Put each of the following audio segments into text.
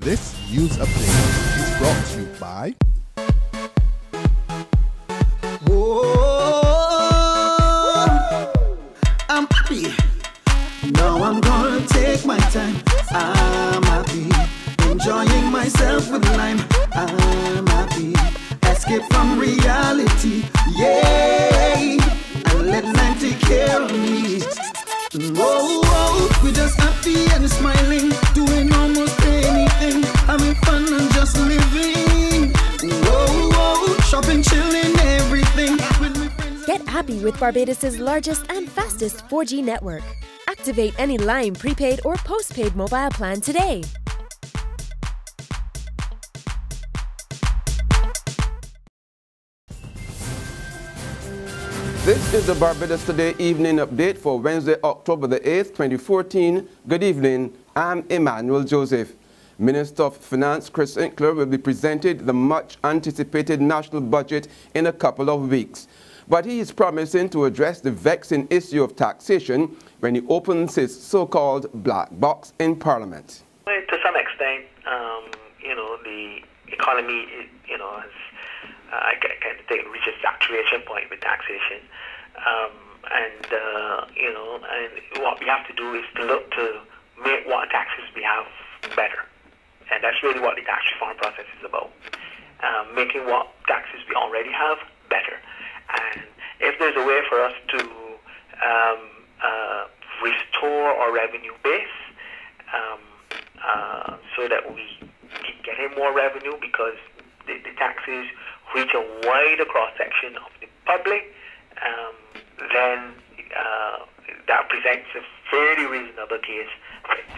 This news update is brought to you by I'm happy. Now I'm gonna take my time. I'm happy. Enjoying myself with lime. I'm happy. Escape from reality. Yay! And let lime take care of me. We're just happy and smiling, doing almost anything, having fun and just living. Shopping, chilling, everything. Get happy with Barbados' largest and fastest 4G network. Activate any Lime prepaid or postpaid mobile plan today. This is the Barbados Today evening update for Wednesday, October the 8th, 2014. Good evening, I'm Emmanuel Joseph. Minister of Finance Chris Inkler will be presented the much-anticipated national budget in a couple of weeks. But he is promising to address the vexing issue of taxation when he opens his so-called black box in Parliament. To some extent, the economy, has reached a saturation point with taxation, and what we have to do is to look to make what taxes we have better, and that's really what the tax reform process is about, making what taxes we already have better. And if there's a way for us to restore our revenue base, so that we keep getting more revenue because the taxes reach a wider cross-section of the public, then that presents a very reasonable case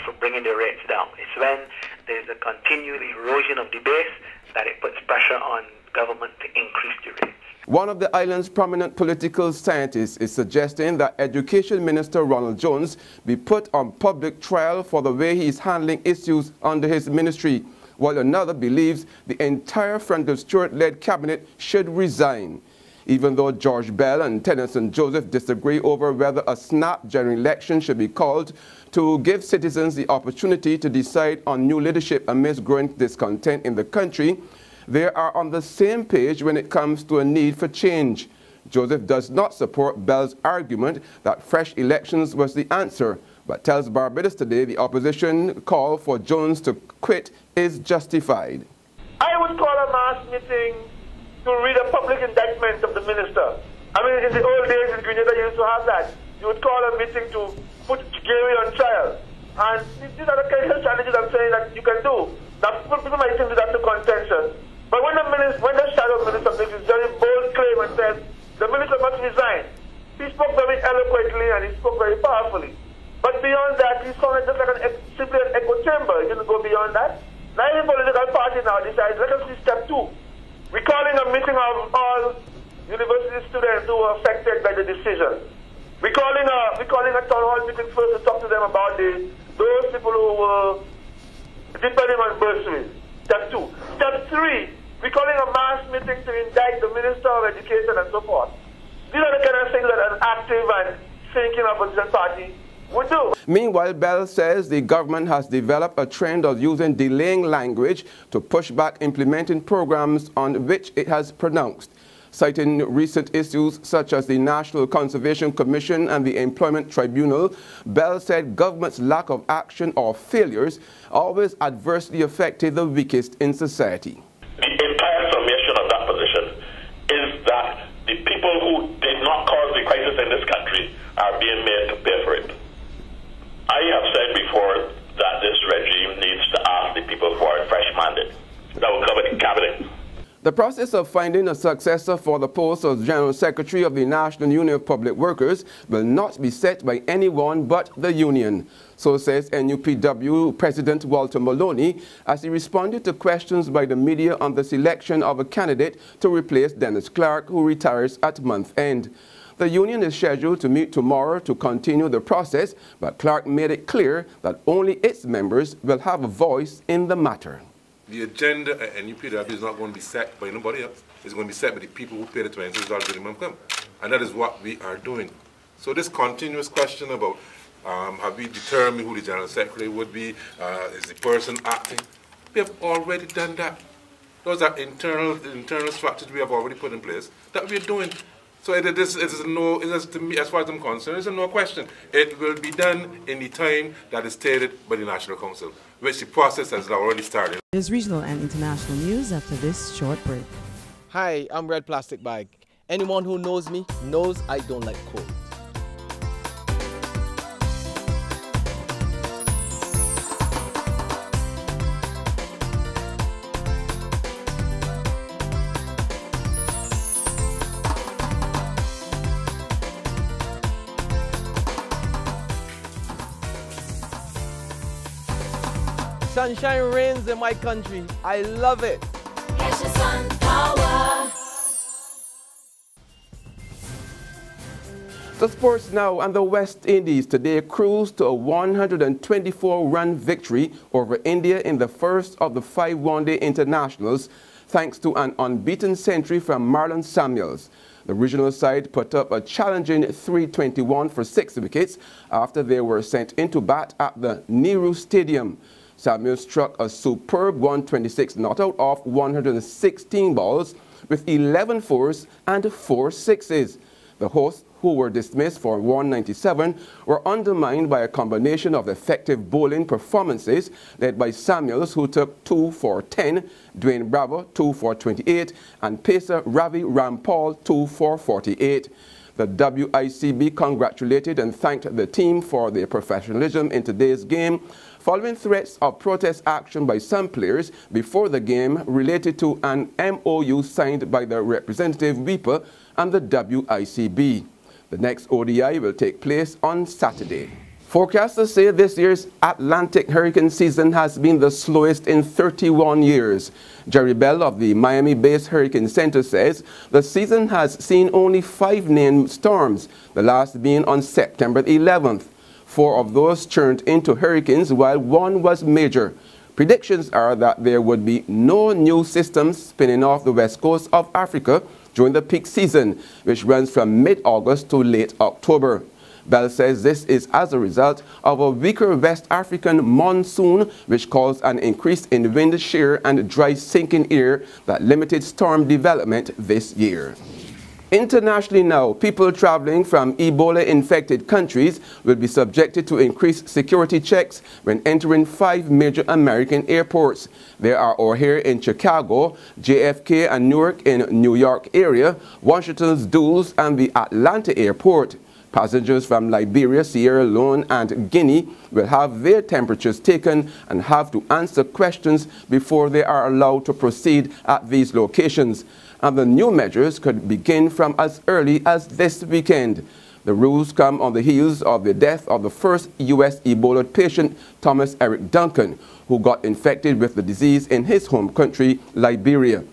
for bringing the rates down. It's when there's a continual erosion of the base that it puts pressure on government to increase the rates. One of the island's prominent political scientists is suggesting that Education Minister Ronald Jones be put on public trial for the way he is handling issues under his ministry, while another believes the entire Franklin Stewart-led cabinet should resign. Even though George Bell and Tennyson Joseph disagree over whether a snap general election should be called to give citizens the opportunity to decide on new leadership amidst growing discontent in the country, they are on the same page when it comes to a need for change. Joseph does not support Bell's argument that fresh elections was the answer, but tells Barbados Today the opposition call for Jones to quit is justified. I would call a mass meeting to read a public indictment of the minister. I mean, in the old days in Grenada, you used to have that. You would call a meeting to put Gary on trial. And these are the kind of strategies I'm saying that you can do. Now, people might think that's a contention. But when the shadow minister makes this very bold claim and says the minister must resign, he spoke very eloquently and he spoke very powerfully. But beyond that, he sounded just like simply an echo chamber. He didn't go beyond that. Now every political party now decides, let us see step 2. We're calling a meeting of all university students who were affected by the decision. We're calling a town hall meeting first to talk to them about those people who were depending on bursaries. Step 2. Step 3, we're calling a mass meeting to indict the Minister of Education and so forth. These are the kind of things that an active and thinking opposition party would do. Meanwhile, Bell says the government has developed a trend of using delaying language to push back implementing programs on which it has pronounced. Citing recent issues such as the National Conservation Commission and the Employment Tribunal, Bell said government's lack of action or failures always adversely affected the weakest in society. The entire summation of that position is that the people who did not cause the crisis in this country are being made to pay for it. I have said before that this regime needs to ask the people for a fresh mandate that will cover the cabinet. The process of finding a successor for the post of General Secretary of the National Union of Public Workers will not be set by anyone but the union. So says NUPW President Walter Maloney as he responded to questions by the media on the selection of a candidate to replace Dennis Clark, who retires at month end. The union is scheduled to meet tomorrow to continue the process, but Clark made it clear that only its members will have a voice in the matter. The agenda at NUPW is not going to be set by nobody else. It's going to be set by the people who pay the $26 minimum income. And that is what we are doing. So this continuous question about have we determined who the General Secretary would be, is the person acting? We have already done that. Those are internal structures we have already put in place that we are doing. So it is to me, as far as I'm concerned, it's a no question. It will be done in the time that is stated by the National Council, which the process has already started. There's regional and international news after this short break. Hi, I'm Red Plastic Bag. Anyone who knows me knows I don't like cold. Sunshine reigns in my country. I love it. Get your sun power. The sports now, and the West Indies today cruised to a 124-run victory over India in the first of the 5 one-day internationals, thanks to an unbeaten century from Marlon Samuels. The regional side put up a challenging 321 for 6 wickets after they were sent into bat at the Nehru Stadium. Samuels struck a superb 126 not out of 116 balls with 11 fours and 4 sixes. The hosts, who were dismissed for 197, were undermined by a combination of effective bowling performances led by Samuels, who took 2 for 10, Dwayne Bravo 2 for 28, and pacer Ravi Rampal 2 for 48. The WICB congratulated and thanked the team for their professionalism in today's game, following threats of protest action by some players before the game related to an MOU signed by the representative Weeper and the WICB. The next ODI will take place on Saturday. Forecasters say this year's Atlantic hurricane season has been the slowest in 31 years. Jerry Bell of the Miami-based Hurricane Center says the season has seen only 5 named storms, the last being on September 11th. 4 of those turned into hurricanes while 1 was major. Predictions are that there would be no new systems spinning off the west coast of Africa during the peak season, which runs from mid-August to late October. Bell says this is as a result of a weaker West African monsoon, which caused an increase in wind shear and dry sinking air that limited storm development this year. Internationally now, people traveling from Ebola-infected countries will be subjected to increased security checks when entering 5 major American airports. There are O'Hare in Chicago, JFK and Newark in New York area, Washington's Dulles and the Atlanta airport. Passengers from Liberia, Sierra Leone and Guinea will have their temperatures taken and have to answer questions before they are allowed to proceed at these locations. And the new measures could begin from as early as this weekend. The rules come on the heels of the death of the first U.S. Ebola patient, Thomas Eric Duncan, who got infected with the disease in his home country, Liberia.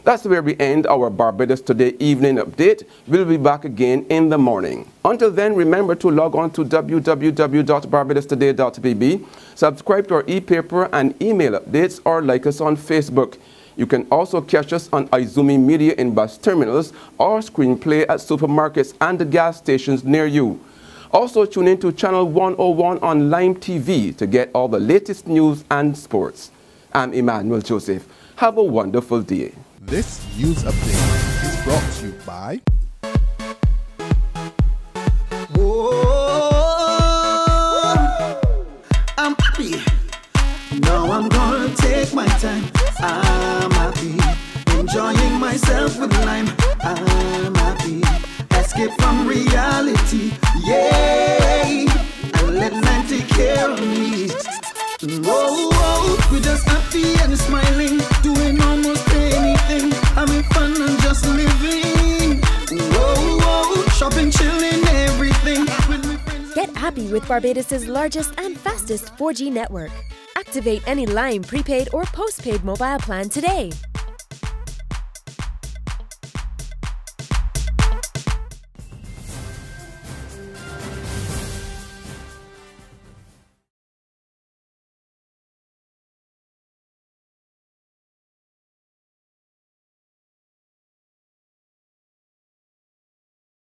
That's where we end our Barbados Today evening update. We'll be back again in the morning. Until then, remember to log on to www.barbadostoday.bb, subscribe to our e-paper and email updates, or like us on Facebook. You can also catch us on Izumi Media in bus terminals or screenplay at supermarkets and the gas stations near you. Also tune in to Channel 101 on Lime TV to get all the latest news and sports. I'm Emmanuel Joseph. Have a wonderful day. This news update is brought to you by I'm happy. Now I'm gonna take my time. I'm happy. Enjoying myself with lime. I'm happy. Escape from reality. Yay! And let lime take care of me. We're just happy and smiling, doing almost anything, having fun and just living. Shopping, chilling, everything. Get happy with Barbados' largest and fastest 4G network. Activate any Lime prepaid or postpaid mobile plan today.